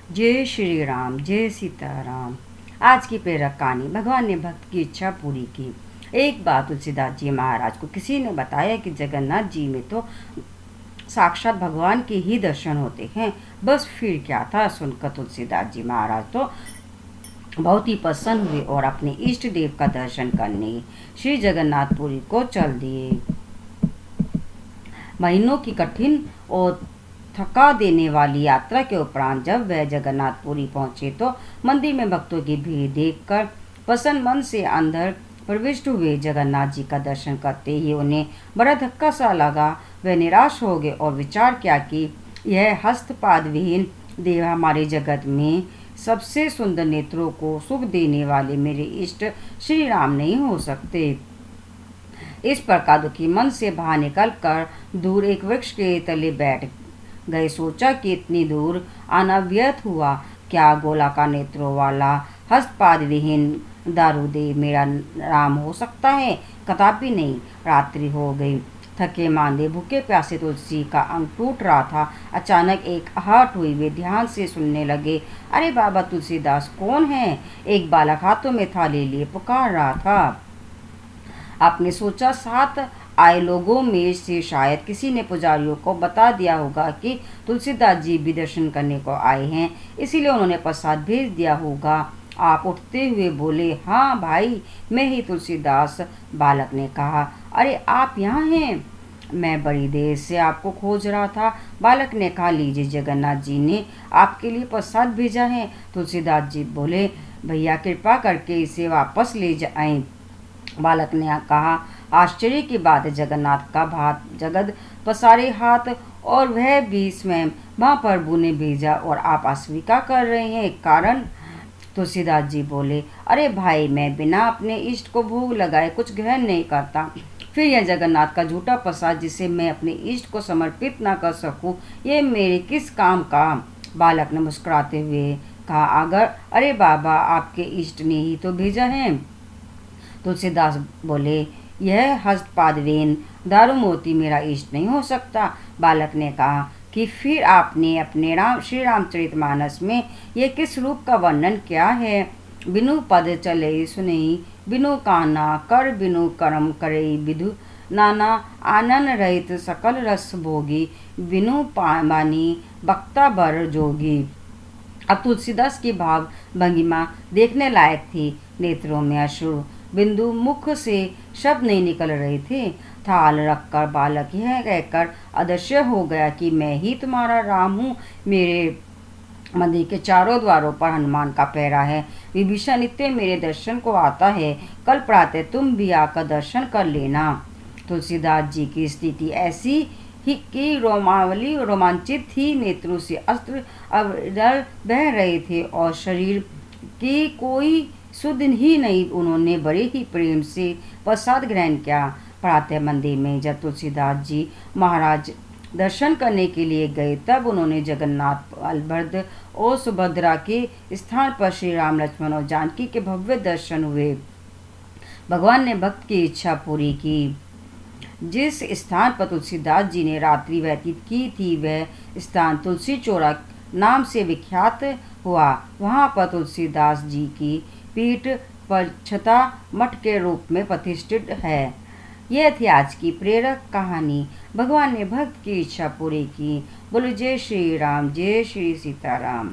जय श्री राम, जय सीताराम। आज की प्रेरक कहानी। भगवान ने भक्त की इच्छा पूरी की। एक बार तुलसीदास जी महाराज को किसी ने बताया कि जगन्नाथ जी में तो साक्षात भगवान के ही दर्शन होते हैं। बस फिर क्या था, सुनकर तुलसीदास जी महाराज तो बहुत ही प्रसन्न हुए और अपने इष्ट देव का दर्शन करने श्री जगन्नाथपुरी को चल दिए। महीनों की कठिन और थका देने वाली यात्रा के उपरांत जब वह जगन्नाथपुरी पहुंचे तो मंदिर में भक्तों की भीड़ देखकर प्रसन्न मन से अंदर प्रविष्ट हुए। जगन्नाथ जी का दर्शन करते ही उन्हें बड़ा धक्का सा लगा। वह निराश हो गए और विचार किया कि यह हस्तपाद विहीन देव हमारे जगत में सबसे सुंदर नेत्रों को सुख देने वाले मेरे इष्ट श्री राम नहीं हो सकते। इस प्रकार दुखी मन से बाहर निकल कर दूर एक वृक्ष के तले बैठ गए। सोचा कि इतनी दूर आना व्यर्थ हुआ। क्या गोलाकार नेत्रों वाला हस्तपाद विहीन दारूदेव मेरा राम हो सकता है? कदापि नहीं। रात्रि हो गई। थके मांदे भूखे प्यासे तुलसी का अंग टूट रहा था। अचानक एक आहट हुई। वे ध्यान से सुनने लगे। अरे बाबा तुलसीदास, कौन है? एक बालक हाथों में थाली लिए पुकार रहा था। आपने सोचा साथ आए लोगों में से शायद किसी ने पुजारियों को बता दिया होगा कि तुलसीदास जी भी दर्शन करने को आए हैं, इसीलिए उन्होंने प्रसाद भेज दिया होगा। आप उठते हुए बोले, हाँ भाई, मैं ही तुलसीदास। बालक ने कहा, अरे आप यहाँ हैं? मैं बड़ी देर से आपको खोज रहा था। बालक ने कहा, लीजिए, जगन्नाथ जी ने आपके लिए प्रसाद भेजा है। तुलसीदास जी बोले, भैया कृपा करके इसे वापस ले जाएं। बालक ने कहा, आश्चर्य की बात है, जगन्नाथ का भात जगत पसारे हाथ और वह भी स्वयं महाप्रभु ने भेजा और आप अस्वीकार कर रहे हैं। कारण? तुलसीदास जी बोले, अरे भाई, मैं बिना अपने इष्ट को भोग लगाए कुछ ग्रहण नहीं करता। फिर यह जगन्नाथ का झूठा प्रसाद जिसे मैं अपने इष्ट को समर्पित न कर सकूं, ये मेरे किस काम का? बालक ने मुस्कुराते हुए कहा, अगर अरे बाबा, आपके इष्ट ने ही तो भेजा है। तुलसीदास बोले, यह हस्तपादवेन दारू मोती मेरा इष्ट नहीं हो सकता। बालक ने कहा कि फिर आपने अपने श्री रामचरितमानस में यह किस रूप का वर्णन किया है? बिनु पद चले सुनई, बिनु काना कर, बिनु कर्म करे विधु नाना, आनन रहित सकल रस भोगी, बिनु पानी बक्ता भर जोगी। अब तुलसीदास की भाव भंगिमा देखने लायक थी। नेत्रों में अश्रु बिंदु, मुख से शब्द नहीं निकल रहे थे। थाल रखकर बालक यह कहकर अदृश्य हो गया कि मैं ही तुम्हारा राम हूँ। मेरे मंदिर के चारों द्वारों पर हनुमान का पहरा है। विभीषण नित्य मेरे दर्शन को आता है। कल प्रातः तुम भी आकर दर्शन कर लेना। तुलसीदास जी की स्थिति ऐसी ही की रोमांचित थी। नेत्रों से अस्त्र अविरल बह रहे थे और शरीर की कोई सुध ही नहीं। उन्होंने बड़े ही प्रेम से प्रसाद ग्रहण किया। प्रातः मंदिर में जब तुलसीदास जी महाराज दर्शन करने के लिए गए, तब उन्होंने जगन्नाथ, बलभद्र और सुभद्रा के स्थान पर श्री राम, लक्ष्मण और जानकी के भव्य दर्शन हुए। भगवान ने भक्त की इच्छा पूरी की। जिस स्थान पर तुलसीदास जी ने रात्रि व्यतीत की थी, वह स्थान तुलसी चौरा नाम से विख्यात हुआ। वहाँ पर तुलसीदास जी की पीठ पर छता मठ के रूप में प्रतिष्ठित है। यह थी आज की प्रेरक कहानी। भगवान ने भक्त की इच्छा पूरी की। बोलो जय श्री राम, जय श्री सीताराम।